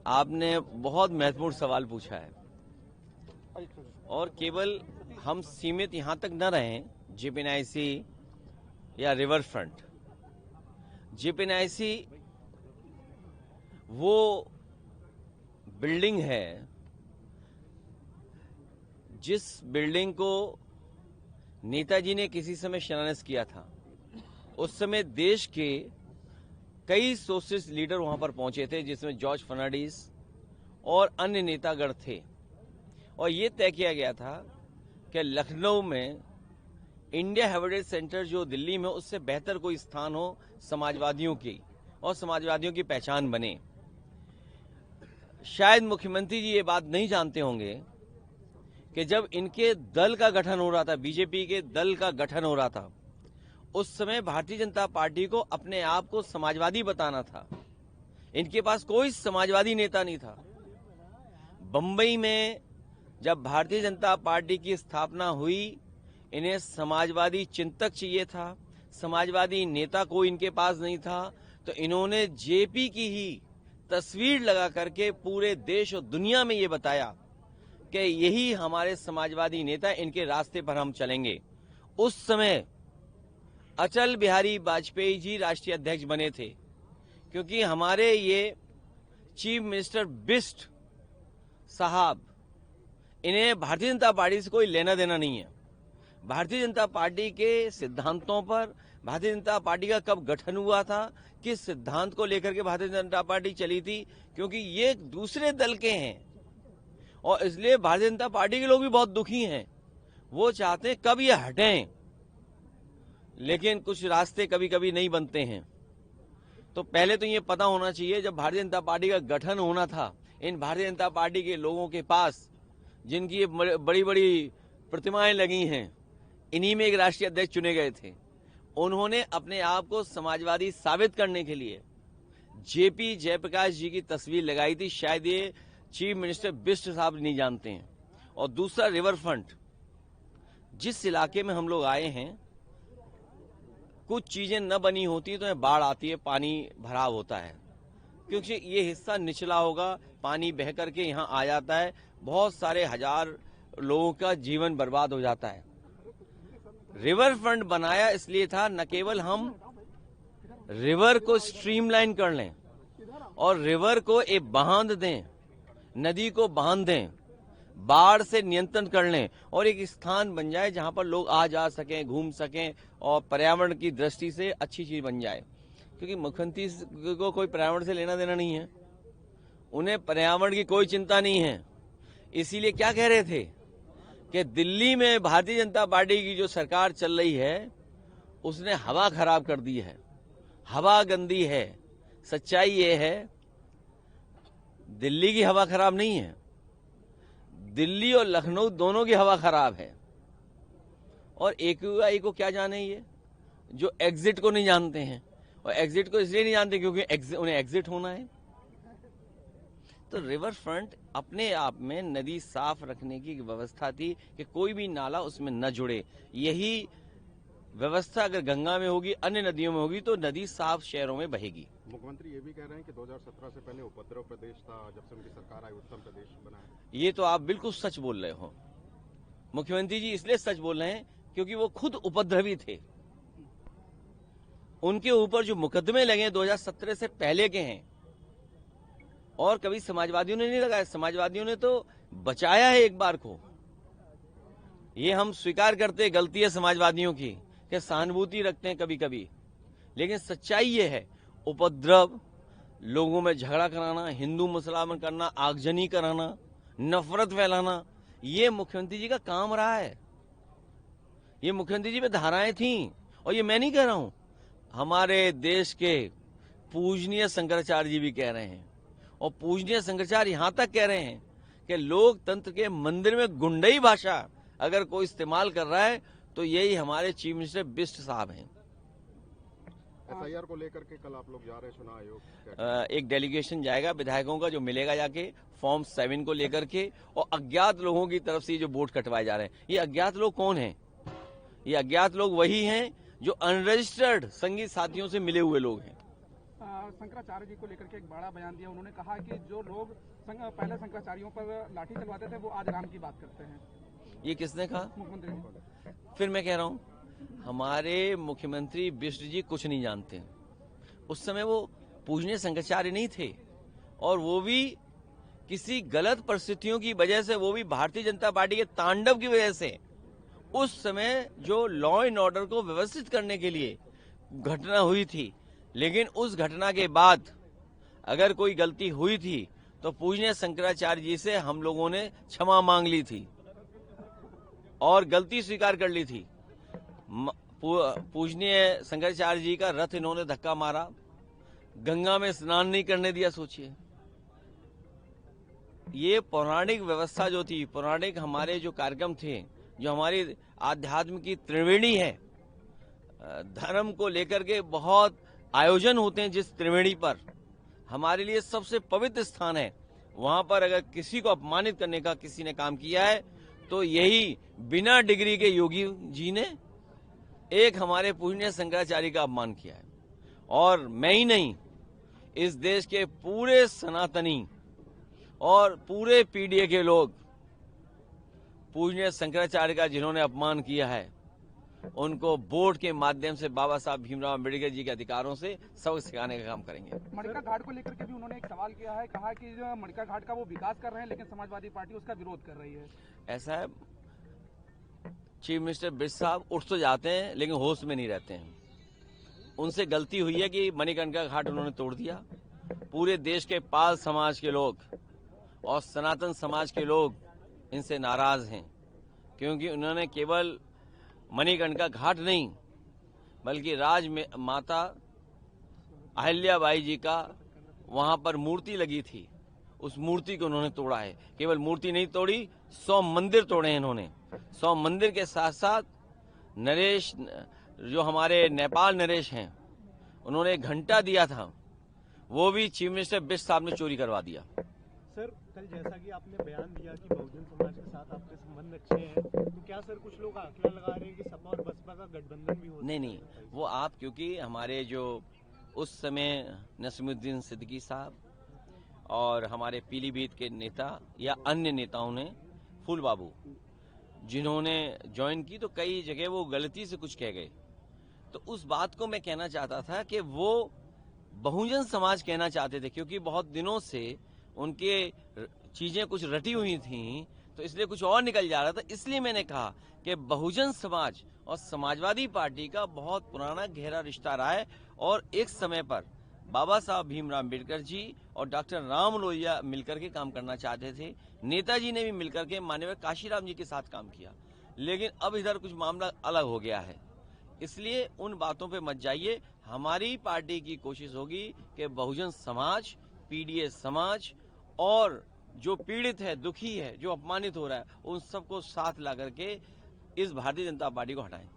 आपने बहुत महत्वपूर्ण सवाल पूछा है और केवल हम सीमित यहां तक न रहें जेपीएनआईसी या रिवर फ्रंट। जेपीएनआईसी वो बिल्डिंग है जिस बिल्डिंग को नेताजी ने किसी समय शिलान्यास किया था। उस समय देश के कई सोशलिस्ट लीडर वहां पर पहुंचे थे, जिसमें जॉर्ज फर्नांडिस और अन्य नेतागण थे, और ये तय किया गया था कि लखनऊ में इंडिया हेरिटेज सेंटर जो दिल्ली में, उससे बेहतर कोई स्थान हो समाजवादियों की और समाजवादियों की पहचान बने। शायद मुख्यमंत्री जी ये बात नहीं जानते होंगे कि जब इनके दल का गठन हो रहा था, बीजेपी के दल का गठन हो रहा था, उस समय भारतीय जनता पार्टी को अपने आप को समाजवादी बताना था। इनके पास कोई समाजवादी नेता नहीं था। बंबई में जब भारतीय जनता पार्टी की स्थापना हुई, इन्हें समाजवादी चिंतक चाहिए था, समाजवादी नेता कोई इनके पास नहीं था, तो इन्होंने जेपी की ही तस्वीर लगा करके पूरे देश और दुनिया में ये बताया कि यही हमारे समाजवादी नेता, इनके रास्ते पर हम चलेंगे। उस समय अटल बिहारी वाजपेयी जी राष्ट्रीय अध्यक्ष बने थे, क्योंकि हमारे ये चीफ मिनिस्टर बिष्ट साहब, इन्हें भारतीय जनता पार्टी से कोई लेना देना नहीं है। भारतीय जनता पार्टी के सिद्धांतों पर, भारतीय जनता पार्टी का कब गठन हुआ था, किस सिद्धांत को लेकर के भारतीय जनता पार्टी चली थी, क्योंकि ये दूसरे दल के हैं और इसलिए भारतीय जनता पार्टी के लोग भी बहुत दुखी हैं। वो चाहते हैं कब ये हटें, लेकिन कुछ रास्ते कभी कभी नहीं बनते हैं। तो पहले तो ये पता होना चाहिए, जब भारतीय जनता पार्टी का गठन होना था, इन भारतीय जनता पार्टी के लोगों के पास, जिनकी बड़ी बड़ी प्रतिमाएं लगी हैं, इन्हीं में एक राष्ट्रीय अध्यक्ष चुने गए थे। उन्होंने अपने आप को समाजवादी साबित करने के लिए जेपी जयप्रकाश जी की तस्वीर लगाई थी। शायद ये चीफ मिनिस्टर बिष्ट साहब नहीं जानते हैं। और दूसरा, रिवर फ्रंट, जिस इलाके में हम लोग आए हैं, कुछ चीजें न बनी होती तो बाढ़ आती है, पानी भराव होता है, क्योंकि ये हिस्सा निचला होगा, पानी बह करके यहाँ आ जाता है, बहुत सारे हजार लोगों का जीवन बर्बाद हो जाता है। रिवर फ्रंट बनाया इसलिए था, न केवल हम रिवर को स्ट्रीमलाइन कर लें और रिवर को एक बांध दें, नदी को बांध दें, बाढ़ से नियंत्रण कर लें और एक स्थान बन जाए जहां पर लोग आ जा सकें, घूम सकें और पर्यावरण की दृष्टि से अच्छी चीज बन जाए। क्योंकि मुख्यमंत्री को कोई पर्यावरण से लेना देना नहीं है, उन्हें पर्यावरण की कोई चिंता नहीं है। इसीलिए क्या कह रहे थे कि दिल्ली में भारतीय जनता पार्टी की जो सरकार चल रही है, उसने हवा खराब कर दी है, हवा गंदी है। सच्चाई ये है, दिल्ली की हवा खराब नहीं है, दिल्ली और लखनऊ दोनों की हवा खराब है। और AQI को क्या जाने ये, जो एग्जिट को नहीं जानते हैं, और एग्जिट को इसलिए नहीं जानते क्योंकि उन्हें एग्जिट होना है। तो रिवर फ्रंट अपने आप में नदी साफ रखने की व्यवस्था थी कि कोई भी नाला उसमें न जुड़े। यही व्यवस्था अगर गंगा में होगी, अन्य नदियों में होगी, तो नदी साफ शहरों में बहेगी। मुख्यमंत्री ये भी कह रहे हैं कि 2017 से पहले उपद्रव प्रदेश था, जब से उनकी सरकार आई उत्तम प्रदेश बना है। ये तो आप बिल्कुल सच बोल रहे हो। मुख्यमंत्री जी इसलिए सच बोल रहे हैं क्योंकि वो खुद उपद्रवी थे। उनके ऊपर जो मुकदमे लगे 2017 से पहले के हैं, और कभी समाजवादियों ने नहीं लगाया। समाजवादियों ने तो बचाया है एक बार को। ये हम स्वीकार करते, गलती है समाजवादियों की कि सहानुभूति रखते हैं कभी कभी, लेकिन सच्चाई ये है, उपद्रव, लोगों में झगड़ा कराना, हिंदू मुसलमान करना, आगजनी कराना, नफरत फैलाना, ये मुख्यमंत्री जी का काम रहा है। ये मुख्यमंत्री जी पे धाराएं थीं, और ये मैं नहीं कह रहा हूं, हमारे देश के पूजनीय शंकराचार्य जी भी कह रहे हैं, और पूजनीय शंकराचार्य यहां तक कह रहे हैं कि लोकतंत्र के मंदिर में गुंडई भाषा अगर कोई इस्तेमाल कर रहा है तो यही हमारे चीफ मिनिस्टर बिष्ट साहब हैं। SIR को लेकर के कल आप लोग जा रहे हैं चुनाव आयोग, एक डेलीगेशन जाएगा विधायकों का, जो मिलेगा जाके फॉर्म 7 को लेकर के, और अज्ञात लोगों की तरफ से जो वोट कटवाए जा रहे हैं। ये अज्ञात लोग कौन हैं? ये अज्ञात लोग वही हैं जो अनरजिस्टर्ड संगी साथियों से मिले हुए लोग हैं। शंकराचार्य जी को लेकर के एक बड़ा बयान दिया। उन्होंने कहा कि जो लोग पहले शंकराचार्यों पर लाठी चलवाते थे वो आज राम की बात करते हैं। ये किसने कहा? मुख्यमंत्री जी। फिर मैं कह रहा हूं, हमारे मुख्यमंत्री बिष्ट जी कुछ नहीं जानते। उस समय वो पूजनीय शंकराचार्य नहीं थे, और वो भी किसी गलत परिस्थितियों की वजह से, वो भी भारतीय जनता पार्टी के तांडव की वजह से, उस समय जो लॉ एंड ऑर्डर को व्यवस्थित करने के लिए घटना हुई थी, लेकिन उस घटना के बाद अगर कोई गलती हुई थी तो पूजनीय शंकराचार्य जी से हम लोगों ने क्षमा मांग ली थी और गलती स्वीकार कर ली थी। पूजनीय शंकराचार्य जी का रथ इन्होंने धक्का मारा, गंगा में स्नान नहीं करने दिया। सोचिए, ये पौराणिक व्यवस्था जो थी, पौराणिक हमारे जो कार्यक्रम थे, जो हमारी आध्यात्म की त्रिवेणी है, धर्म को लेकर के बहुत आयोजन होते हैं, जिस त्रिवेणी पर हमारे लिए सबसे पवित्र स्थान है, वहां पर अगर किसी को अपमानित करने का किसी ने काम किया है तो यही बिना डिग्री के योगी जी ने एक हमारे पूजनीय शंकराचार्य का अपमान किया है। और मैं ही नहीं, इस देश के पूरे सनातनी और पूरे पीडीए के लोग पूजनीय शंकराचार्य का जिन्होंने अपमान किया है, उनको वोट के माध्यम से बाबा साहब भीमराव अम्बेडकर जी के अधिकारों से सबक सिखाने का काम करेंगे। मणिका घाट को लेकर के भी उन्होंने एक सवाल किया है, कहा कि जो मणिका घाट का वो विकास कर रहे हैं, लेकिन समाजवादी पार्टी उसका विरोध कर रही है। ऐसा है, चीफ मिनिस्टर बिष्ट साहब उठ तो जाते हैं लेकिन होश में नहीं रहते हैं। उनसे गलती हुई है कि मणिकर्णिका घाट उन्होंने तोड़ दिया। पूरे देश के पाल समाज के लोग और सनातन समाज के लोग इनसे नाराज हैं, क्योंकि उन्होंने केवल मणिकर्णिका घाट नहीं बल्कि माता अहिल्याबाई जी का वहां पर मूर्ति लगी थी, उस मूर्ति को उन्होंने तोड़ा है। केवल मूर्ति नहीं तोड़ी, 100 मंदिर तोड़े हैं इन्होंने। 100 मंदिर के साथ साथ नरेश, जो हमारे नेपाल नरेश हैं, उन्होंने एक घंटा दिया था, वो भी चीफ मिनिस्टर बिष्ट साहब ने चोरी करवा दिया। सर, कल जैसा कि आपने बयान दिया कि बहुजन समाज के साथ आपके संबंध अच्छे हैं, तो क्या सर कुछ लोग आंकड़ा लगा रहे हैं कि सपा और बसपा का गठबंधन भी हो? नहीं, वो आप, क्योंकि हमारे जो उस समय नसीमुद्दीन सिद्दीकी साहब और हमारे पीलीभीत के नेता या अन्य नेताओं ने, फूल बाबू, जिन्होंने ज्वाइन की, तो कई जगह वो गलती से कुछ कह गए। तो उस बात को मैं कहना चाहता था कि वो बहुजन समाज कहना चाहते थे, क्योंकि बहुत दिनों से उनके चीजें कुछ रटी हुई थी, तो इसलिए कुछ और निकल जा रहा था। इसलिए मैंने कहा कि बहुजन समाज और समाजवादी पार्टी का बहुत पुराना गहरा रिश्ता रहा है, और एक समय पर बाबा साहब भीमराव अम्बेडकर जी और डॉक्टर राम लोहिया मिलकर के काम करना चाहते थे। नेताजी ने भी मिलकर के माननीय काशीराम जी के साथ काम किया, लेकिन अब इधर कुछ मामला अलग हो गया है। इसलिए उन बातों पे मत जाइए। हमारी पार्टी की कोशिश होगी कि बहुजन समाज, पीडीए समाज और जो पीड़ित है, दुखी है, जो अपमानित हो रहा है, उन सबको साथ ला करके इस भारतीय जनता पार्टी को हटाएं।